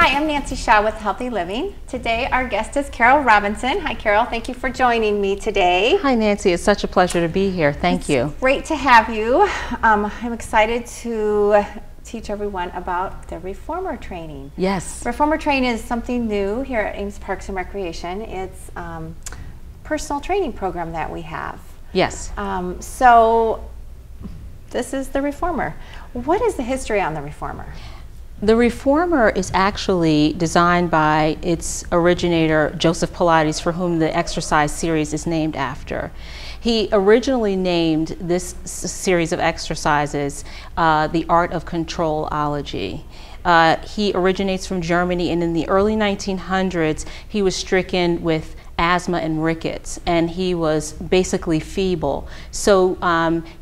Hi, I'm Nancy Shaw with Healthy Living. Today our guest is Carol Robinson. Hi Carol, thank you for joining me today. Hi Nancy, it's such a pleasure to be here. Thank you. Great to have you. I'm excited to teach everyone about the Reformer training. Yes. Reformer training is something new here at Ames Parks and Recreation. It's a personal training program that we have. Yes. So this is the Reformer. What is the history on the Reformer? The Reformer is actually designed by its originator, Joseph Pilates, for whom the exercise series is named after. He originally named this series of exercises the Art of Controlology. He originates from Germany, and in the early 1900s, he was stricken with asthma and rickets, and he was basically feeble. So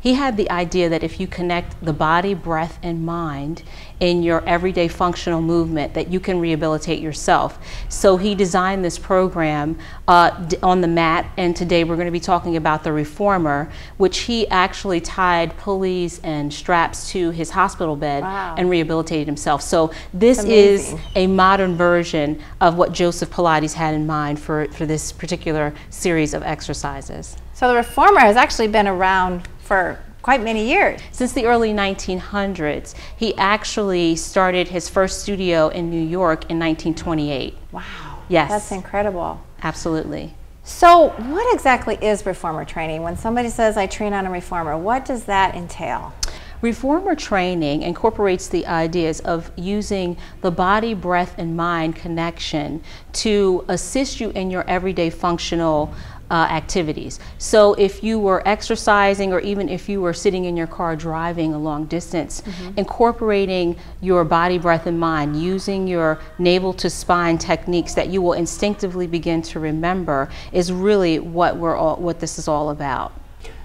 he had the idea that if you connect the body, breath, and mind in your everyday functional movement, that you can rehabilitate yourself. So he designed this program on the mat, and today we're going to be talking about the Reformer, which he actually tied pulleys and straps to his hospital bed. Wow. And rehabilitated himself. So this is a modern version of what Joseph Pilates had in mind for this particular series of exercises. So the Reformer has actually been around for quite many years. Since the early 1900s. He actually started his first studio in New York in 1928. Wow. Yes. That's incredible. Absolutely. So what exactly is Reformer training? When somebody says, I train on a Reformer, what does that entail? Reformer training incorporates the ideas of using the body, breath, and mind connection to assist you in your everyday functional activities. So if you were exercising, or even if you were sitting in your car driving a long distance, incorporating your body, breath, and mind, using your navel to spine techniques that you will instinctively begin to remember, is really what this is all about.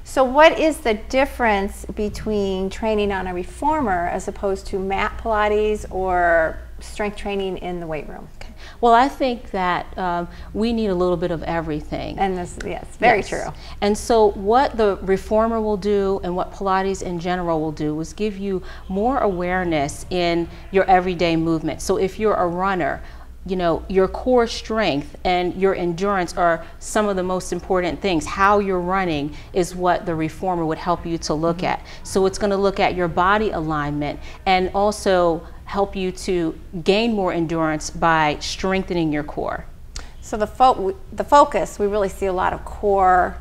So what is the difference between training on a Reformer as opposed to mat Pilates or strength training in the weight room? Okay. Well, I think that we need a little bit of everything. And this, yes, very true. And so what the Reformer will do, and what Pilates in general will do, is give you more awareness in your everyday movement. So if you're a runner, you know, your core strength and your endurance are some of the most important things. How you're running is what the Reformer would help you to look at. So it's going to look at your body alignment and also help you to gain more endurance by strengthening your core. So the focus, we really see a lot of core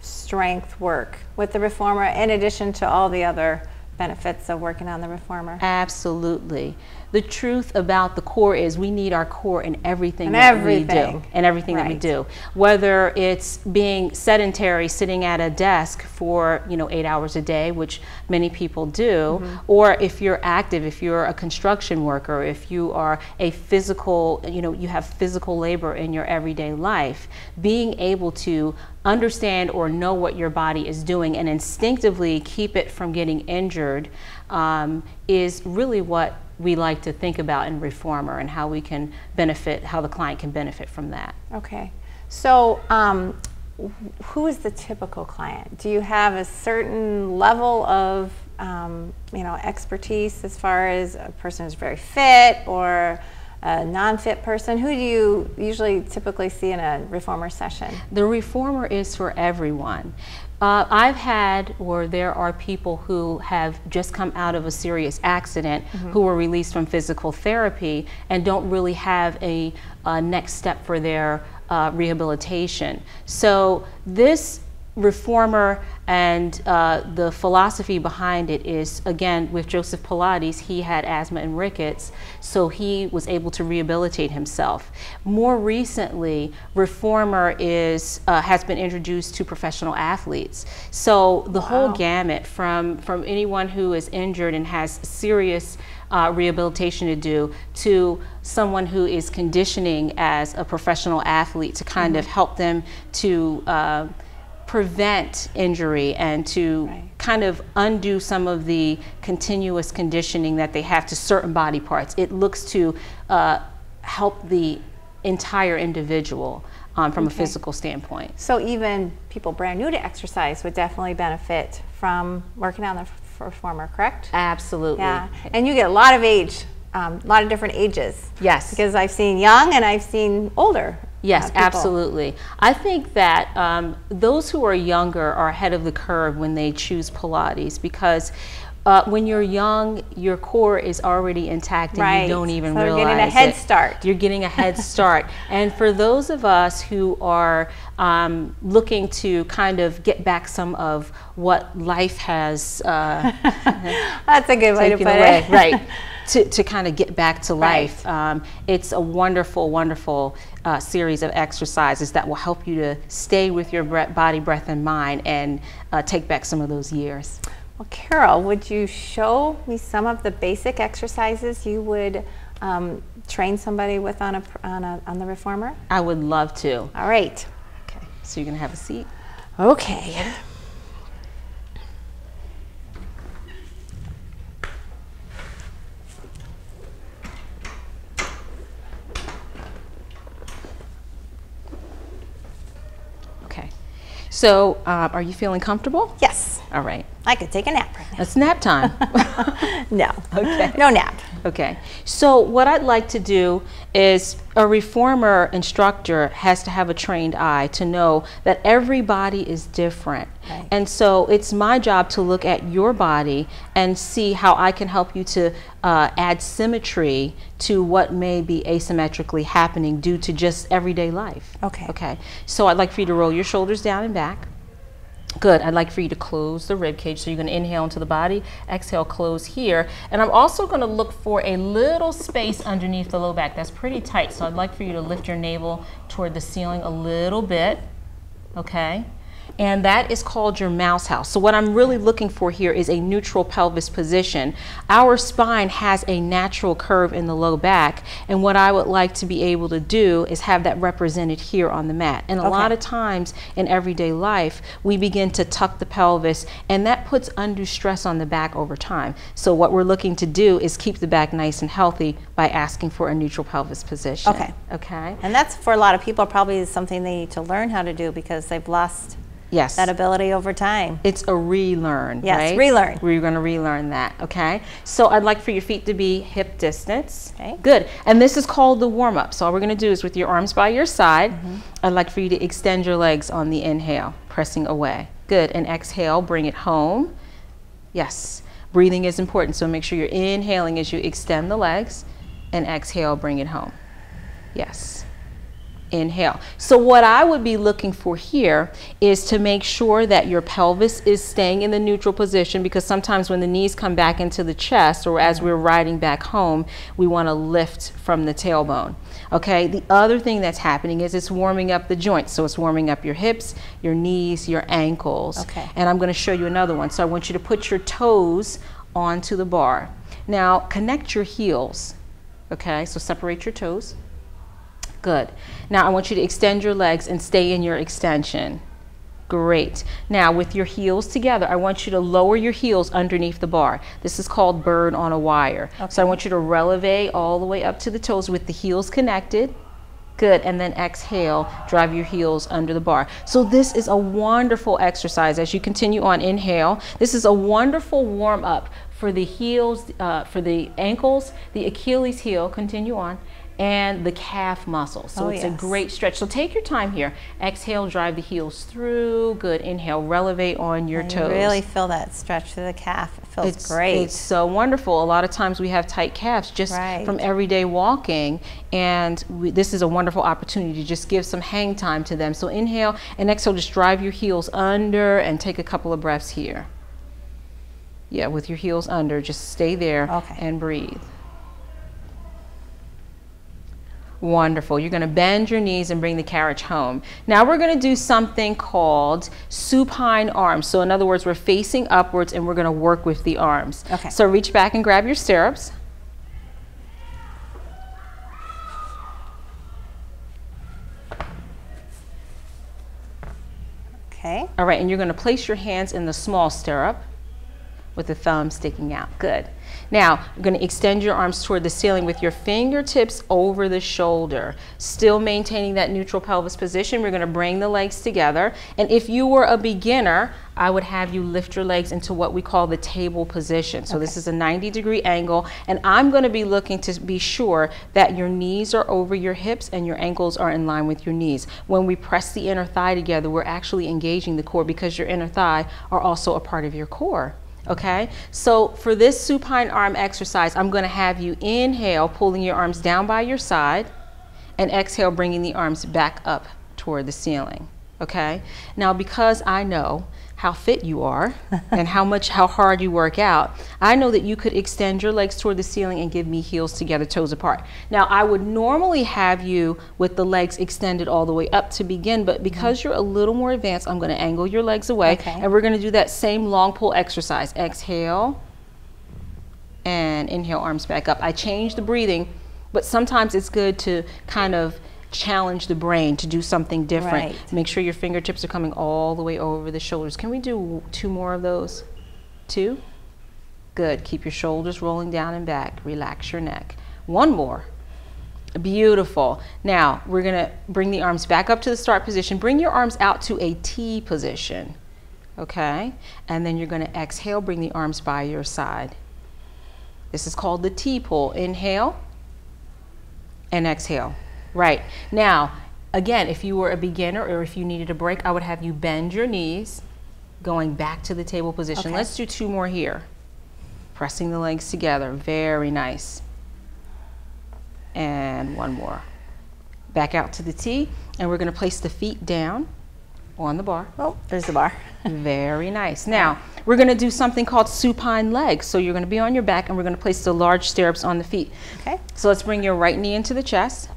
strength work with the Reformer, in addition to all the other benefits of working on the Reformer. Absolutely. The truth about the core is we need our core in everything that we do. And everything that we do. Whether it's being sedentary, sitting at a desk for 8 hours a day, which many people do, or if you're active, if you're a construction worker, if you are a physical, you have physical labor in your everyday life, being able to understand or know what your body is doing and instinctively keep it from getting injured is really what we like to think about in Reformer, and how we can benefit, how the client can benefit from that. Okay. So who is the typical client? Do you have a certain level of expertise as far as a person who's very fit or a non-fit person? Who do you usually typically see in a Reformer session? The Reformer is for everyone. There are people who have just come out of a serious accident who were released from physical therapy and don't really have a next step for their rehabilitation. So this Reformer and the philosophy behind it is, again, with Joseph Pilates, he had asthma and rickets, so he was able to rehabilitate himself. More recently, Reformer has been introduced to professional athletes. So the whole gamut, from anyone who is injured and has serious rehabilitation to do, to someone who is conditioning as a professional athlete to kind of help them to prevent injury and to kind of undo some of the continuous conditioning that they have to certain body parts. It looks to help the entire individual from a physical standpoint. So even people brand new to exercise would definitely benefit from working on the Reformer, correct? Absolutely. Yeah, and you get a lot of age a lot of different ages. Yes. Because I've seen young and I've seen older. Yes, people. absolutely. I think that those who are younger are ahead of the curve when they choose Pilates, because when you're young, your core is already intact and you don't even realize it. You're getting a head start. You're getting a head start. And for those of us who are looking to kind of get back some of what life has that's a good way to put away, it. right. To kind of get back to life. It's a wonderful, wonderful series of exercises that will help you to stay with your body, breath, and mind and take back some of those years. Well, Carol, would you show me some of the basic exercises you would train somebody with on the reformer? I would love to. All right. Okay, so you're gonna have a seat. Okay. Okay. So, are you feeling comfortable? Yes. All right. I could take a nap right now. It's nap time. No. Okay. No nap. Okay. So what I'd like to do is, a reformer instructor has to have a trained eye to know that every body is different. Right. And so it's my job to look at your body and see how I can help you to add symmetry to what may be asymmetrically happening due to just everyday life. Okay. Okay. So I'd like for you to roll your shoulders down and back. Good. I'd like for you to close the rib cage. So you're going to inhale into the body, exhale, close here. And I'm also going to look for a little space underneath the low back. That's pretty tight. So I'd like for you to lift your navel toward the ceiling a little bit. Okay. And that is called your mouse house. So what I'm really looking for here is a neutral pelvis position. Our spine has a natural curve in the low back, and what I would like to be able to do is have that represented here on the mat. And a lot of times in everyday life, we begin to tuck the pelvis, and that puts undue stress on the back over time. So what we're looking to do is keep the back nice and healthy by asking for a neutral pelvis position. Okay. Okay. And that's, for a lot of people, probably something they need to learn how to do because they've lost that ability over time. It's a relearn, yes, right? Relearn. We're going to relearn that, okay? So I'd like for your feet to be hip distance. Okay. Good. And this is called the warm-up. So all we're going to do is, with your arms by your side, I'd like for you to extend your legs on the inhale, pressing away. Good. And exhale, bring it home. Yes. Breathing is important, so make sure you're inhaling as you extend the legs, and exhale, bring it home. Yes. Inhale. So what I would be looking for here is to make sure that your pelvis is staying in the neutral position, because sometimes when the knees come back into the chest, or as we're riding back home, we want to lift from the tailbone. Okay, the other thing that's happening is it's warming up the joints. So it's warming up your hips, your knees, your ankles. Okay. And I'm going to show you another one. So I want you to put your toes onto the bar. Now connect your heels. Okay, so separate your toes. Good. Now I want you to extend your legs and stay in your extension. Great. Now with your heels together, I want you to lower your heels underneath the bar. This is called bird on a wire. Okay. So I want you to releve all the way up to the toes with the heels connected. Good. And then exhale, drive your heels under the bar. So this is a wonderful exercise. As you continue on, inhale. This is a wonderful warm up for the heels, for the ankles, the Achilles heel, continue on, and the calf muscle. So it's a great stretch. So take your time here. Exhale, drive the heels through. Good. Inhale, relevate on your toes. You really feel that stretch through the calf. It feels great. It's so wonderful. A lot of times we have tight calves just from everyday walking, and this is a wonderful opportunity to just give some hang time to them. So inhale and exhale, just drive your heels under and take a couple of breaths here. Yeah, with your heels under, just stay there and breathe. Wonderful. You're going to bend your knees and bring the carriage home. Now we're going to do something called supine arms. So in other words, we're facing upwards and we're going to work with the arms. Okay. So reach back and grab your stirrups. Okay. All right, and you're going to place your hands in the small stirrup. with the thumb sticking out. Good. Now, you're going to extend your arms toward the ceiling with your fingertips over the shoulder. Still maintaining that neutral pelvis position. We're going to bring the legs together. And if you were a beginner, I would have you lift your legs into what we call the table position. So this is a 90-degree angle. And I'm going to be looking to be sure that your knees are over your hips and your ankles are in line with your knees. When we press the inner thigh together, we're actually engaging the core because your inner thigh are also a part of your core. Okay, so for this supine arm exercise, I'm going to have you inhale, pulling your arms down by your side, and exhale, bringing the arms back up toward the ceiling. Okay, now because I know how fit you are and how hard you work out, I know that you could extend your legs toward the ceiling and give me heels together, toes apart. Now, I would normally have you with the legs extended all the way up to begin, but because you're a little more advanced, I'm going to angle your legs away, and we're going to do that same long pull exercise. Exhale and inhale, arms back up. I changed the breathing, but sometimes it's good to kind of challenge the brain to do something different. Make sure your fingertips are coming all the way over the shoulders. Can we do 2 more of those? 2? Good. Keep your shoulders rolling down and back. Relax your neck. 1 more. Beautiful. Now, we're going to bring the arms back up to the start position. Bring your arms out to a T position. Okay? And then you're going to exhale, bring the arms by your side. This is called the T pull. Inhale and exhale. Right. Now, again, if you were a beginner or if you needed a break, I would have you bend your knees, going back to the table position. Let's do 2 more here. Pressing the legs together. Very nice. And 1 more. Back out to the T, and we're going to place the feet down on the bar. Oh, there's the bar. Very nice. Now, we're going to do something called supine legs. So you're going to be on your back, and we're going to place the large stirrups on the feet. Okay. So let's bring your right knee into the chest.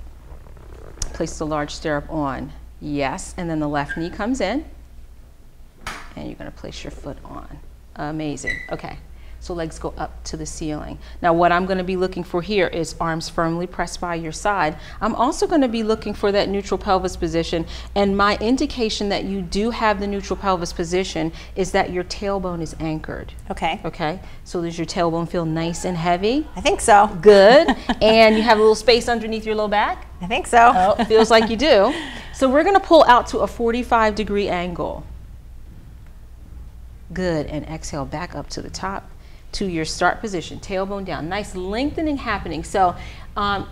Place the large stirrup on. Yes, and then the left knee comes in, and you're going to place your foot on. Amazing. Okay, so legs go up to the ceiling. Now what I'm going to be looking for here is arms firmly pressed by your side. I'm also going to be looking for that neutral pelvis position, and my indication that you do have the neutral pelvis position is that your tailbone is anchored. Okay. Okay, so does your tailbone feel nice and heavy? I think so. Good. And you have a little space underneath your low back? I think so. Oh, feels like you do. So we're going to pull out to a 45-degree angle. Good. And exhale back up to the top to your start position. Tailbone down. Nice lengthening happening. So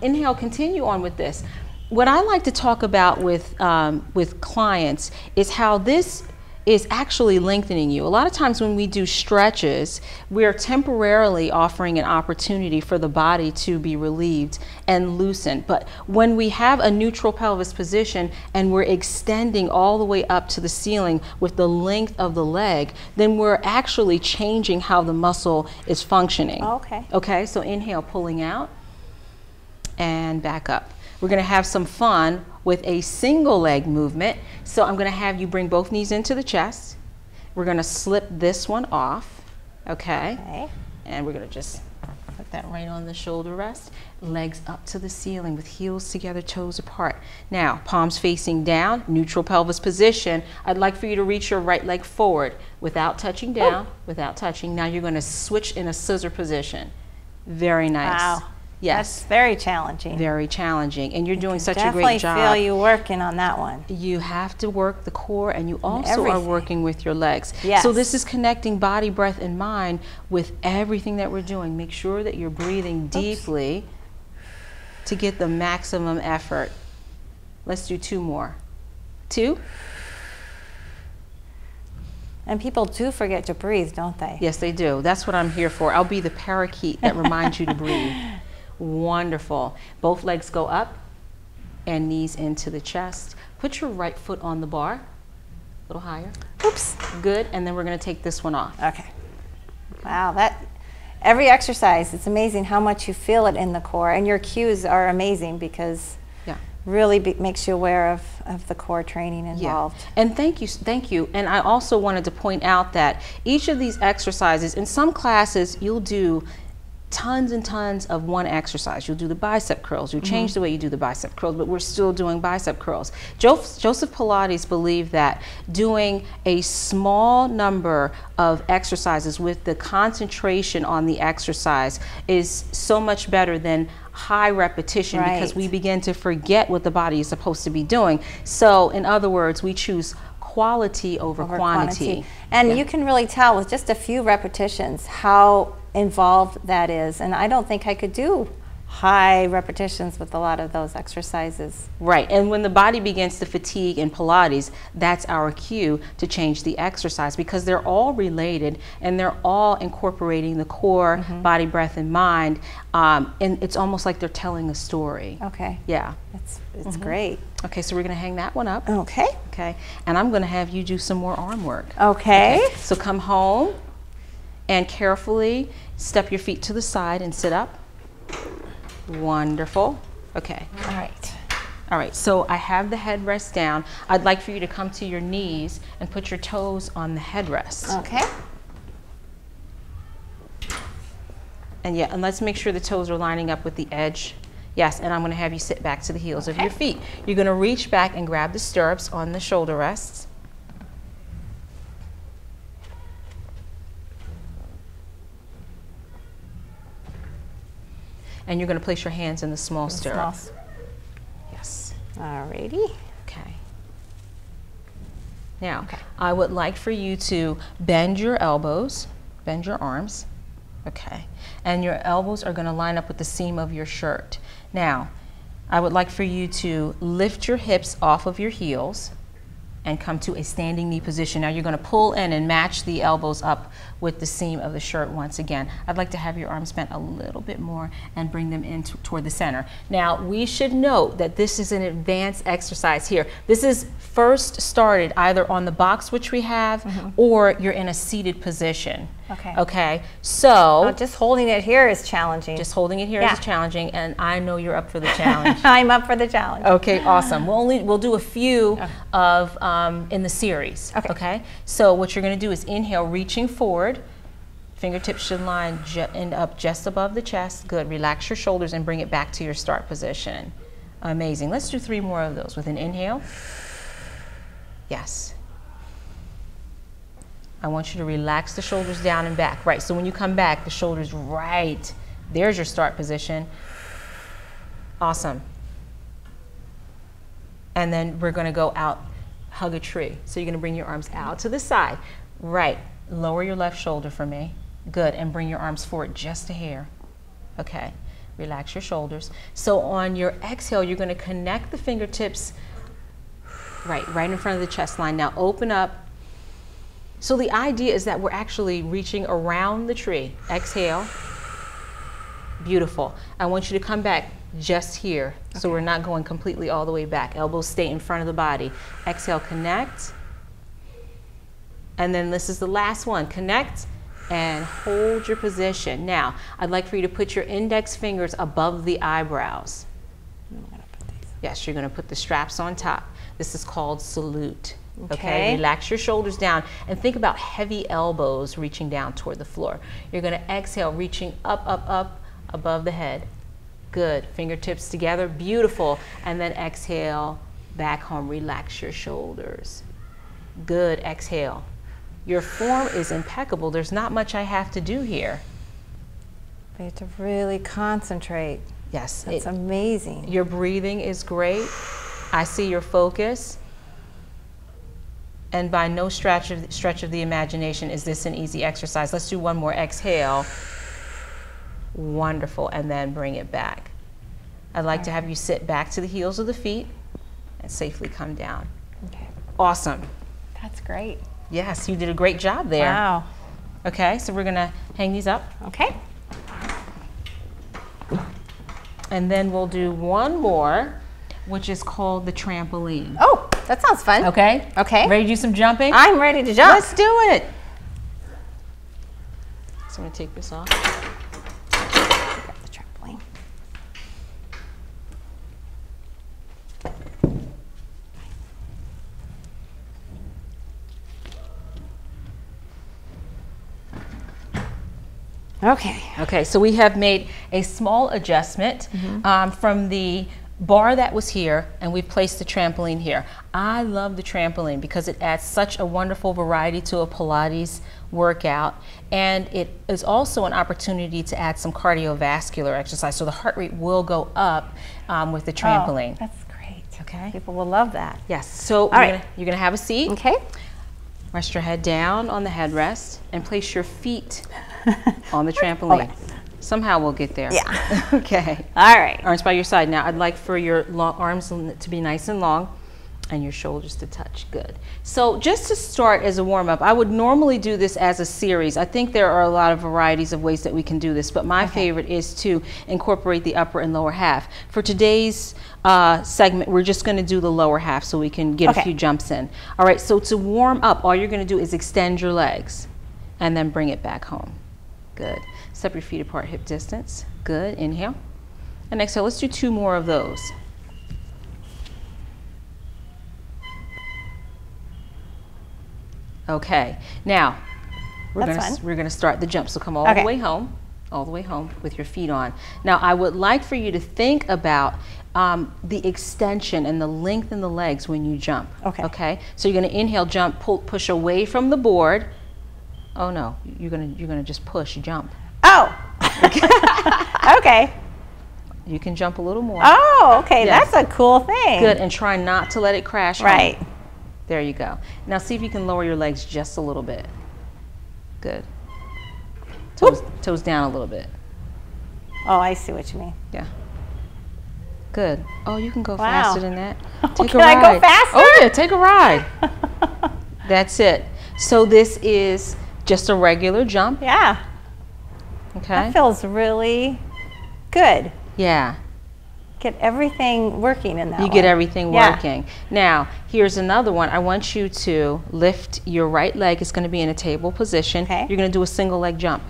inhale, continue on with this. What I like to talk about with clients is how this is actually lengthening you. A lot of times when we do stretches, we're temporarily offering an opportunity for the body to be relieved and loosened. But when we have a neutral pelvis position and we're extending all the way up to the ceiling with the length of the leg, then we're actually changing how the muscle is functioning. Okay. Okay, so inhale, pulling out and back up. We're going to have some fun with a single leg movement. So I'm going to have you bring both knees into the chest. We're going to slip this one off, okay? And we're going to just put that right on the shoulder rest. Legs up to the ceiling with heels together, toes apart. Now, palms facing down, neutral pelvis position. I'd like for you to reach your right leg forward without touching down, without touching. Now you're going to switch in a scissor position. Very nice. Wow. Yes. That's very challenging. Very challenging. And you're doing such a Definitely great job. feel you working on that one. You have to work the core, and you also are working with your legs. Yes. So this is connecting body, breath, and mind with everything that we're doing. Make sure that you're breathing deeply to get the maximum effort. Let's do 2 more. 2. And people do forget to breathe, don't they? Yes, they do. That's what I'm here for. I'll be the parakeet that reminds you to breathe. Wonderful. Both legs go up and knees into the chest. Put your right foot on the bar, a little higher. Oops. Good. And then we're going to take this one off. Okay. Wow, every exercise, it's amazing how much you feel it in the core, and your cues are amazing because really makes you aware of the core training involved. Yeah. And thank you. And I also wanted to point out that each of these exercises, in some classes you'll do tons and tons of one exercise. You'll do the bicep curls. You change the way you do the bicep curls, but we're still doing bicep curls. Joseph Pilates believed that doing a small number of exercises with the concentration on the exercise is so much better than high repetition, because we begin to forget what the body is supposed to be doing. So in other words, we choose quality over quantity. And you can really tell with just a few repetitions how involved that is, and I don't think I could do high repetitions with a lot of those exercises. Right, and when the body begins to fatigue in Pilates, that's our cue to change the exercise, because they're all related and they're all incorporating the core, body, breath, and mind, and it's almost like they're telling a story. Okay. Yeah. It's great. Okay, so we're going to hang that one up. Okay. Okay, and I'm going to have you do some more arm work. Okay. So come home and carefully step your feet to the side and sit up. Wonderful. Okay. All right. All right, so I have the headrest down. I'd like for you to come to your knees and put your toes on the headrest. Okay. And yeah, and let's make sure the toes are lining up with the edge. Yes, and I'm going to have you sit back to the heels of your feet. You're going to reach back and grab the stirrups on the shoulder rests. And you're going to place your hands in the small stirrups. Yes. Alrighty. Okay. Now, I would like for you to bend your elbows, bend your arms. Okay. And your elbows are going to line up with the seam of your shirt. Now, I would like for you to lift your hips off of your heels and come to a standing knee position. Now you're going to pull in and match the elbows up with the seam of the shirt once again. I'd like to have your arms bent a little bit more and bring them in toward the center. Now we should note that this is an advanced exercise here. This is first started either on the box, which we have, or you're in a seated position. Okay. Okay. So just holding it here is challenging. Just holding it here is challenging, and I know you're up for the challenge. I'm up for the challenge. Okay, awesome. We'll do a few of in the series. Okay. So what you're going to do is inhale, reaching forward. Fingertips should end up just above the chest. Good. Relax your shoulders and bring it back to your start position. Amazing. Let's do 3 more of those with an inhale. Yes. I want you to relax the shoulders down and back. Right, so when you come back, the shoulders right. There's your start position. Awesome. And then we're going to go out, hug a tree. So you're going to bring your arms out to the side. Right, lower your left shoulder for me. Good, and bring your arms forward just a hair. Okay, relax your shoulders. So on your exhale, you're going to connect the fingertips right in front of the chest line. Now open up. So the idea is that we're actually reaching around the tree. Exhale. Beautiful. I want you to come back just here. So we're not going completely all the way back. Elbows stay in front of the body. Exhale, connect. And then this is the last one. Connect and hold your position. Now, I'd like for you to put your index fingers above the eyebrows. Yes, you're going to put the straps on top. This is called salute. Okay, relax your shoulders down and think about heavy elbows reaching down toward the floor. You're going to exhale, reaching up, up, up above the head. Good. Fingertips together. Beautiful. And then exhale, back home. Relax your shoulders. Good. Exhale. Your form is impeccable. There's not much I have to do here. You have to really concentrate. Yes. It's amazing. Your breathing is great. I see your focus. And by no stretch of the imagination is this an easy exercise. Let's do one more. Exhale. Wonderful. And then bring it back. I'd like to have you sit back to the heels of the feet and safely come down. Okay. Awesome. That's great. Yes, you did a great job there. Wow. Okay, so we're going to hang these up. Okay. And then we'll do one more, which is called the trampoline. Oh, that sounds fun. Okay. Okay. Ready to do some jumping? I'm ready to jump. Let's do it. So I'm going to take this off. Grab the trampoline. Okay. Okay, so we have made a small adjustment from the bar that was here, and we've placed the trampoline here. I love the trampoline because it adds such a wonderful variety to a Pilates workout, and it is also an opportunity to add some cardiovascular exercise, so the heart rate will go up with the trampoline. Oh, that's great. Okay. People will love that. Yes, so you're gonna have a seat. Okay. Rest your head down on the headrest and place your feet on the trampoline. Okay. Somehow we'll get there. Yeah. Okay. All right. Arms by your side. Now I'd like for your arms to be nice and long and your shoulders to touch. Good. So just to start as a warm-up, I would normally do this as a series. I think there are a lot of varieties of ways that we can do this, but my favorite is to incorporate the upper and lower half. For today's segment, we're just going to do the lower half so we can get a few jumps in. All right, so to warm up, all you're going to do is extend your legs and then bring it back home. Good. Step your feet apart, hip distance. Good. Inhale. And exhale. Let's do 2 more of those. Okay. Now, we're going to start the jump. So come all the way home. All the way home with your feet on. Now, I would like for you to think about the extension and the length in the legs when you jump. Okay. So you're going to inhale, jump, push away from the board. Oh no, you're gonna just push, jump. Oh. Okay. You can jump a little more. Oh, okay. Yes. That's a cool thing. Good, and try not to let it crash. Right. Home. There you go. Now see if you can lower your legs just a little bit. Good. Toes down a little bit. Oh, I see what you mean. Yeah. Good. Oh, you can go faster than that. Take a ride. Can I go faster? Oh yeah, take a ride. That's it. So this is just a regular jump. Yeah. Okay. That feels really good. Yeah. Get everything working in that You one. get everything working. Now, here's another one. I want you to lift your right leg. It's going to be in a table position. Okay. You're going to do a single leg jump.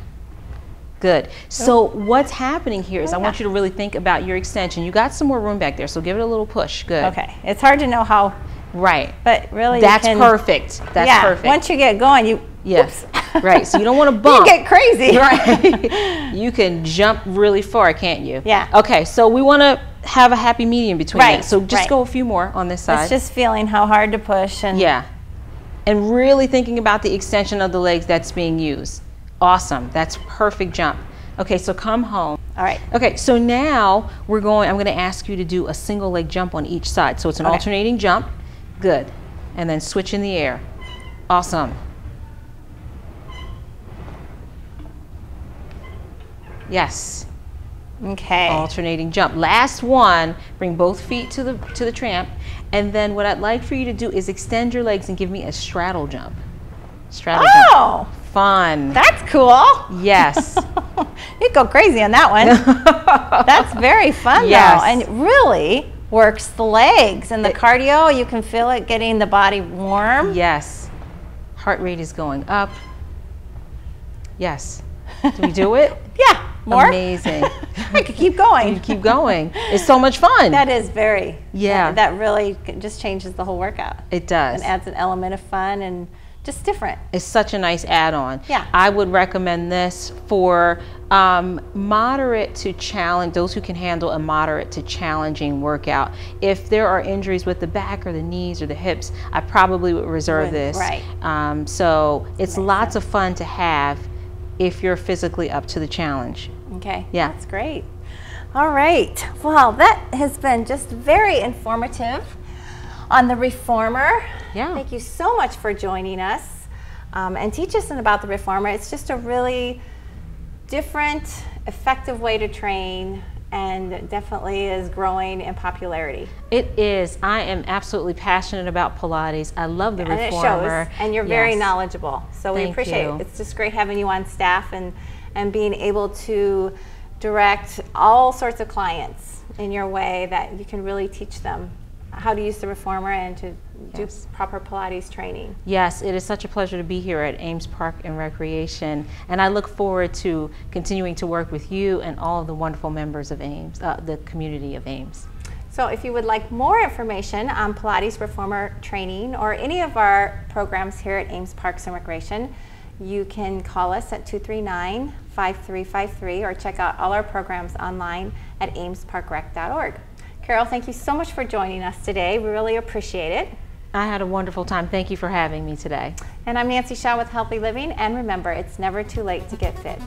Good. So what's happening here is I want you to really think about your extension. You got some more room back there, so give it a little push. Good. Okay. It's hard to know how. Right. But really, that's perfect. That's perfect. Once you get going, you. Yes. Right. So you don't want to bump. You get crazy. Right. You can jump really far, can't you? Yeah. Okay. So we want to have a happy medium between that. So just go a few more on this side. It's just feeling how hard to push and. Yeah. And really thinking about the extension of the legs that's being used. Awesome. That's perfect jump. Okay, so come home. All right. Okay, so now I'm going to ask you to do a single leg jump on each side. So it's an alternating jump. Good. And then switch in the air. Awesome. Yes. Okay. Alternating jump. Last one, bring both feet to the tramp. And then what I'd like for you to do is extend your legs and give me a straddle jump. Straddle jump. Fun. That's cool. Yes. You go crazy on that one. That's very fun though. And it really works the legs and the cardio. You can feel it getting the body warm. Yes. Heart rate is going up. Yes. Do we do it? Yeah. More? Amazing. I could keep going. You keep going. It's so much fun. That is very. Yeah. That really just changes the whole workout. It does. And adds an element of fun and just different. It's such a nice add-on. Yeah. I would recommend this for moderate to challenge, those who can handle a moderate to challenging workout. If there are injuries with the back or the knees or the hips, I probably would reserve this. Right. So it's lots of fun to have if you're physically up to the challenge. Okay. Yeah. That's great. All right. Well, that has been just very informative on the reformer. Yeah. Thank you so much for joining us and teach us about the reformer. It's just a really different, effective way to train and definitely is growing in popularity. It is. I am absolutely passionate about Pilates. I love the reformer. And it shows, and you're very knowledgeable. So we appreciate it. It's just great having you on staff and being able to direct all sorts of clients in your way that you can really teach them how to use the reformer and to do proper Pilates training. Yes, it is such a pleasure to be here at Ames Park and Recreation, and I look forward to continuing to work with you and all of the wonderful members of Ames, the community of Ames. So if you would like more information on Pilates reformer training or any of our programs here at Ames Parks and Recreation, you can call us at 239-5353 or check out all our programs online at amesparkrec.org. Carol, thank you so much for joining us today. We really appreciate it. I had a wonderful time. Thank you for having me today. And I'm Nancy Shaw with Healthy Living, and remember, it's never too late to get fit.